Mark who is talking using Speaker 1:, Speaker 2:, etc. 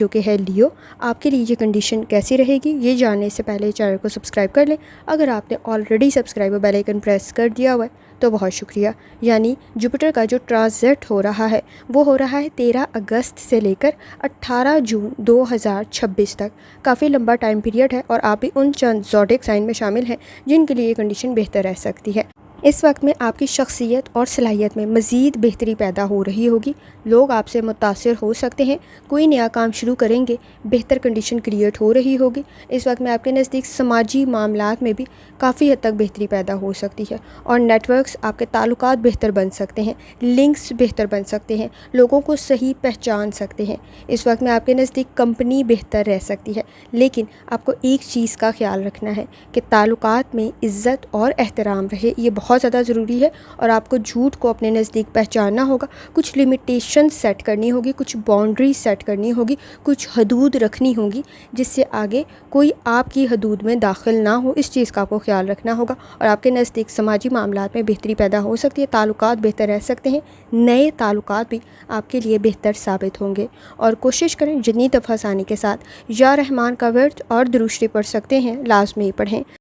Speaker 1: جو کہ ہے لیو، آپ کے لیے یہ کنڈیشن کیسی رہے گی یہ جاننے سے پہلے چینل کو سبسکرائب کر لیں۔ اگر آپ نے already subscribe bell icon press کر دیا ہوا ہے تو بہت شکریہ۔ یعنی جوپیٹر کا جو ٹرانزٹ ہو رہا ہے وہ ہو رہا ہے 13 اگست سے لے کر 18 جون 2026 تک۔ کافی لمبا ٹائم پیریڈ ہے اور آپ بھی ان چند زوڈک سائن میں شامل ہیں جن کے لیے یہ کنڈیشن بہتر رہ سکتی ہے۔ اس وقت میں آپ کی شخصیت اور صلاحیت میں مزید بہتری پیدا ہو رہی ہوگی، لوگ آپ سے متاثر ہو سکتے ہیں، کوئی نیا کام شروع کریں گے، بہتر کنڈیشن کریٹ ہو رہی ہوگی۔ اس وقت میں آپ کے نزدیک سماجی معاملات میں بھی کافی حد تک بہتری پیدا ہو سکتی ہے اور نیٹ ورکس، آپ کے تعلقات بہتر بن سکتے ہیں، لنکس بہتر بن سکتے ہیں، لوگوں کو صحیح پہچان سکتے ہیں۔ اس وقت میں آپ کے نزدیک کمپنی بہتر رہ سکتی ہے، لیکن آپ کو ایک چیز کا خیال رکھنا ہے کہ تعلقات میں عزت اور احترام رہے، یہ بہت زیادہ ضروری ہے اور آپ کو جھوٹ کو اپنے نزدیک پہچاننا ہوگا، کچھ لمیٹیشن سیٹ کرنی ہوگی، کچھ باؤنڈری سیٹ کرنی ہوگی، کچھ حدود رکھنی ہوگی جس سے آگے کوئی آپ کی حدود میں داخل نہ ہو، اس چیز کا آپ کو خیال رکھنا ہوگا۔ اور آپ کے نزدیک سماجی معاملات میں بہتری پیدا ہو سکتی ہے، تعلقات بہتر رہ سکتے ہیں، نئے تعلقات بھی آپ کے لیے بہتر ثابت ہوں گے۔ اور کوشش کریں جتنی دفعہ آسانی کے ساتھ یا رحمان کا ورد اور درود شریف پڑھ سکتے ہیں لازمی پڑھیں۔